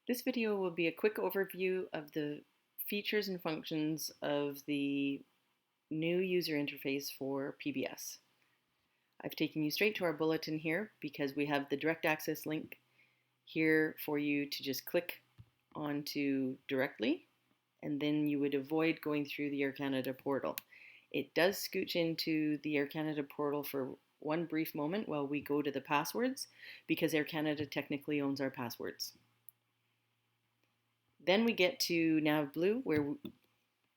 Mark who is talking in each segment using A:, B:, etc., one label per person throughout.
A: This video will be a quick overview of the features and functions of the new user interface for PBS. I've taken you straight to our bulletin here because we have the direct access link here for you to just click onto directly, and then you would avoid going through the Air Canada portal. It does scooch into the Air Canada portal for one brief moment while we go to the passwords because Air Canada technically owns our passwords. Then we get to NavBlue where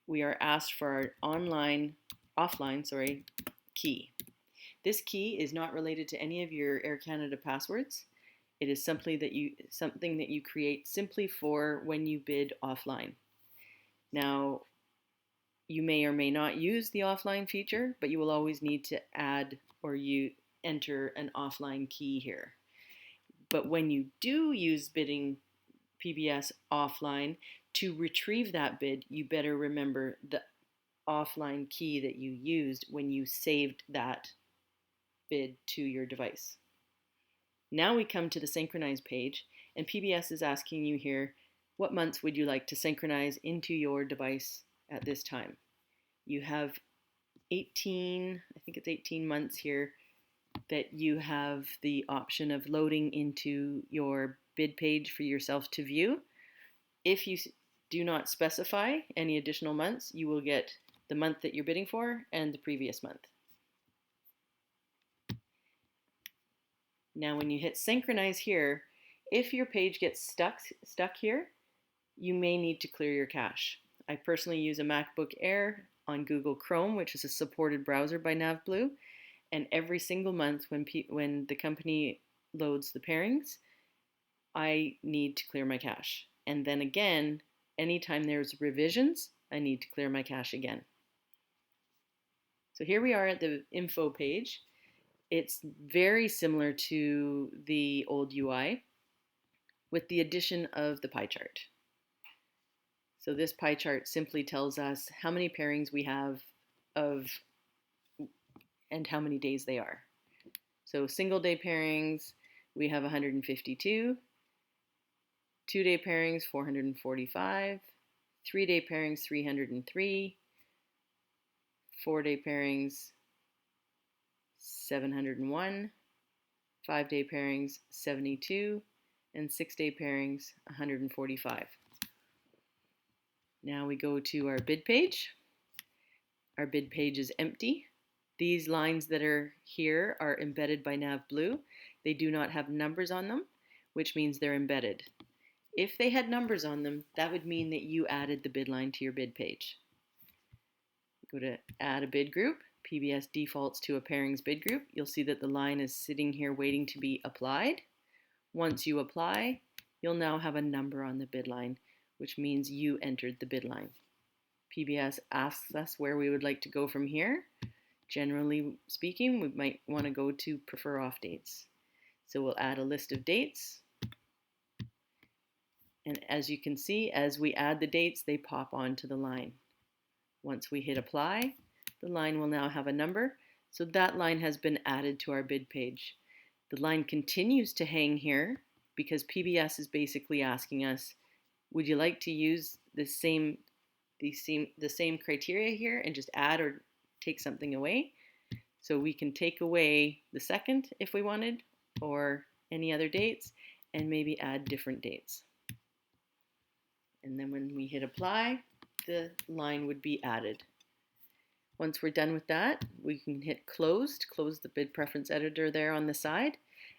A: we are asked for our offline key. This key is not related to any of your Air Canada passwords. It is simply something that you create simply for when you bid offline. Now, you may or may not use the offline feature, but you will always need to add or you enter an offline key here. But when you do use bidding PBS offline, to retrieve that bid, you better remember the offline key that you used when you saved that bid to your device. Now we come to the synchronize page, and PBS is asking you here, what months would you like to synchronize into your device at this time? You have 18 months here that you have the option of loading into your bid page for yourself to view. If you do not specify any additional months, you will get the month that you're bidding for and the previous month. Now when you hit synchronize here, if your page gets stuck here, you may need to clear your cache. I personally use a MacBook Air on Google Chrome, which is a supported browser by NavBlue, and every single month when the company loads the pairings, I need to clear my cache. And then again, anytime there's revisions, I need to clear my cache again. So here we are at the info page. It's very similar to the old UI with the addition of the pie chart. So this pie chart simply tells us how many pairings we have and how many days they are. So single day pairings, we have 152. 2-day pairings, 445. 3-day pairings, 303. 4-day pairings, 701. 5-day pairings, 72. And 6-day pairings, 145. Now we go to our bid page. Our bid page is empty. These lines that are here are embedded by NavBlue. They do not have numbers on them, which means they're embedded. If they had numbers on them, that would mean that you added the bid line to your bid page. Go to add a bid group. PBS defaults to a pairings bid group. You'll see that the line is sitting here waiting to be applied. Once you apply, you'll now have a number on the bid line, which means you entered the bid line. PBS asks us where we would like to go from here. Generally speaking, we might want to go to prefer off dates. So we'll add a list of dates. And as you can see, as we add the dates, they pop onto the line. Once we hit apply, the line will now have a number. So that line has been added to our bid page. The line continues to hang here because PBS is basically asking us, would you like to use the same criteria here and just add or take something away? So we can take away the second if we wanted, or any other dates, and maybe add different dates. And then when we hit apply, the line would be added. Once we're done with that, we can hit close to close the bid preference editor there on the side.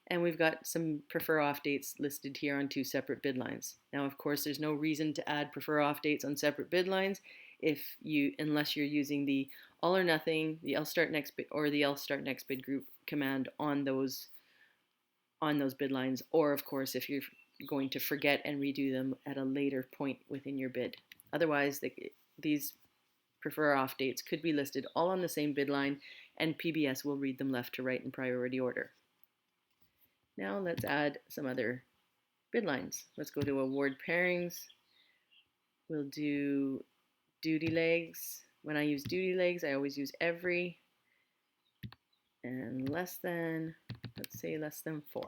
A: And we've got some prefer off dates listed here on 2 separate bid lines. Now, of course, there's no reason to add prefer off dates on separate bid lines unless you're using the all or nothing, the lstart next bid, or the lstart next bid group command on those bid lines, or of course if you're going to forget and redo them at a later point within your bid. Otherwise, these prefer off dates could be listed all on the same bid line, and PBS will read them left to right in priority order. Now let's add some other bid lines. Let's go to award pairings. We'll do duty legs. When I use duty legs, I always use every, and less than, let's say less than 4.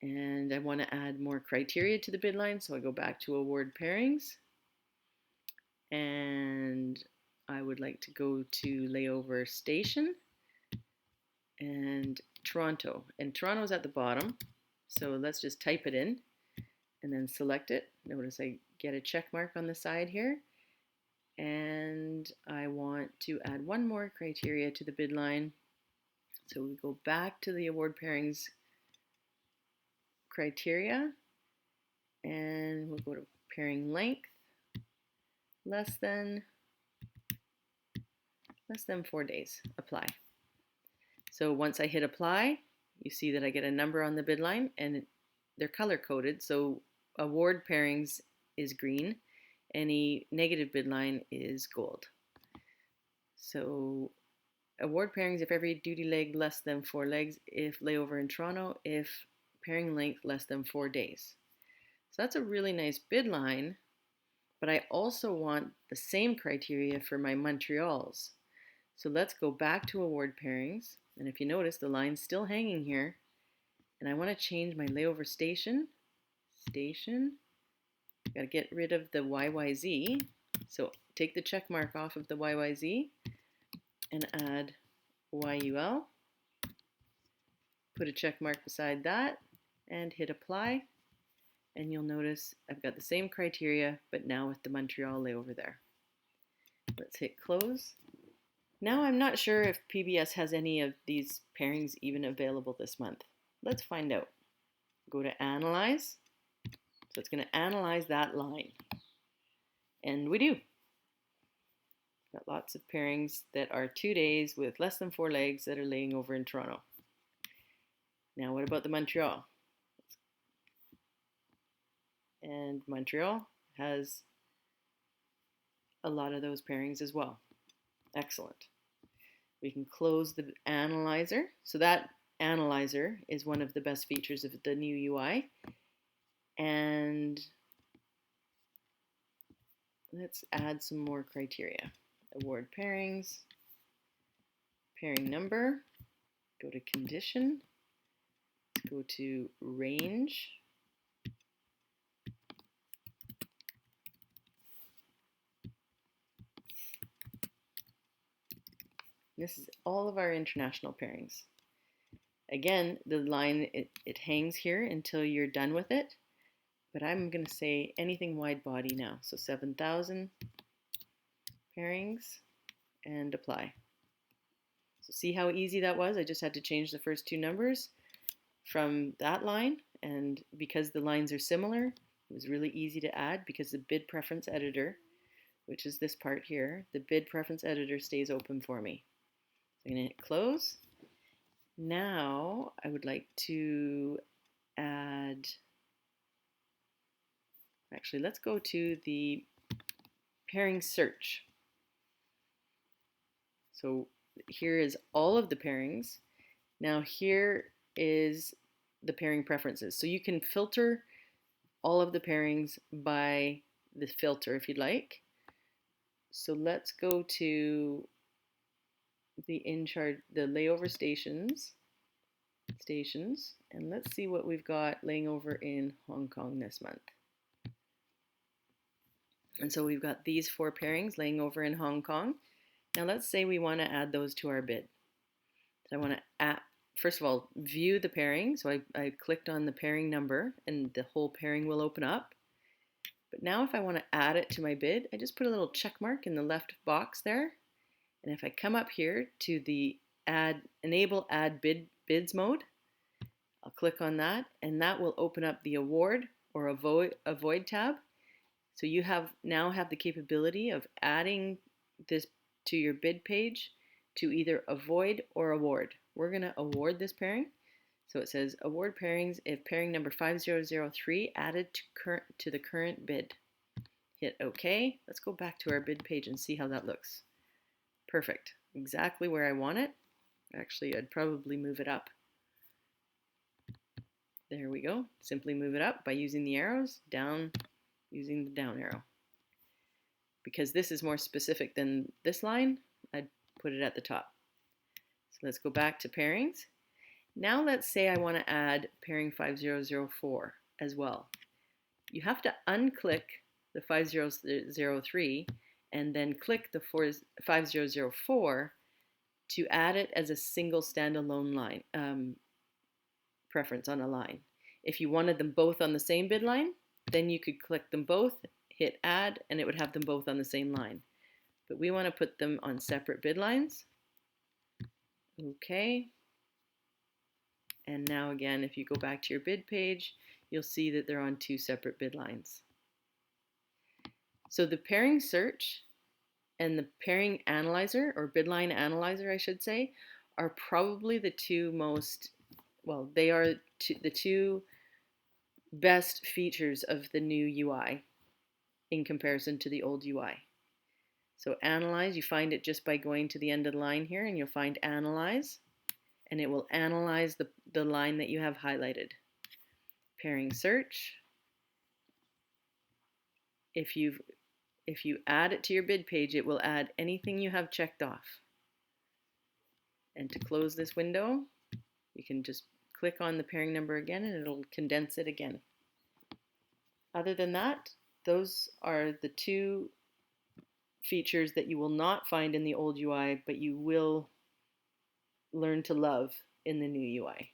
A: And I want to add more criteria to the bid line, so I go back to award pairings, and I would like to go to layover station and Toronto. And Toronto's at the bottom, so let's just type it in and then select it. Notice I get a check mark on the side here. And I want to add one more criteria to the bid line. So we go back to the award pairings criteria, and we'll go to pairing length, less than 4 days, apply. So once I hit apply, you see that I get a number on the bid line, and they're color coded. So award pairings is green, any negative bid line is gold. So award pairings if every duty leg less than 4 legs, if layover in Toronto, if pairing length less than 4 days. So that's a really nice bid line, but I also want the same criteria for my Montreals. So let's go back to award pairings, and if you notice, the line's still hanging here, and I want to change my layover station. Got to get rid of the YYZ, so take the check mark off of the YYZ and add YUL. Put a check mark beside that and hit apply, and you'll notice I've got the same criteria, but now with the Montreal layover there. Let's hit close. Now I'm not sure if PBS has any of these pairings even available this month. Let's find out. Go to Analyze. So it's going to analyze that line. And we do. Got lots of pairings that are 2 days with less than 4 legs that are laying over in Toronto. Now what about the Montreal? And Montreal has a lot of those pairings as well. Excellent. We can close the analyzer. So that analyzer is one of the best features of the new UI. And let's add some more criteria. Award pairings, pairing number, go to condition, go to range, this is all of our international pairings. Again, the line, it hangs here until you're done with it, but I'm going to say anything wide body now. So 7,000 pairings and apply. So see how easy that was? I just had to change the first 2 numbers from that line, and because the lines are similar, it was really easy to add because the bid preference editor, which is this part here, the bid preference editor stays open for me. So I'm going to hit close. Now I would like to add, actually let's go to the pairing search. So here is all of the pairings. Now here is the pairing preferences. So you can filter all of the pairings by the filter if you'd like. So let's go to the the layover stations, and let's see what we've got laying over in Hong Kong this month. And so we've got these 4 pairings laying over in Hong Kong. Now let's say we want to add those to our bid. So I want to first of all, view the pairing. So I clicked on the pairing number and the whole pairing will open up. But now if I want to add it to my bid, I just put a little check mark in the left box there. And if I come up here to the enable add bids mode, I'll click on that, and that will open up the award or avoid tab. So you now have the capability of adding this to your bid page to either avoid or award. We're going to award this pairing. So it says award pairings if pairing number 5003 added to the current bid. Hit OK. Let's go back to our bid page and see how that looks. Perfect. Exactly where I want it. Actually, I'd probably move it up. There we go. Simply move it up by using the arrows, down using the down arrow. Because this is more specific than this line, I'd put it at the top. So let's go back to pairings. Now let's say I want to add pairing 5004 as well. You have to unclick the 5003 and then click the 5004 to add it as a single standalone line preference on a line. If you wanted them both on the same bid line, then you could click them both, hit add, and it would have them both on the same line. But we want to put them on separate bid lines. Okay. And now again, if you go back to your bid page, you'll see that they're on two separate bid lines. So the pairing search and the pairing analyzer, or bid line analyzer, I should say, are probably the two most, well, they are the two best features of the new UI in comparison to the old UI. So analyze, you find it just by going to the end of the line here, and you'll find analyze, and it will analyze the line that you have highlighted. Pairing search, if you add it to your bid page, it will add anything you have checked off. And to close this window, you can just click on the pairing number again and it'll condense it again. Other than that, those are the two features that you will not find in the old UI, but you will learn to love in the new UI.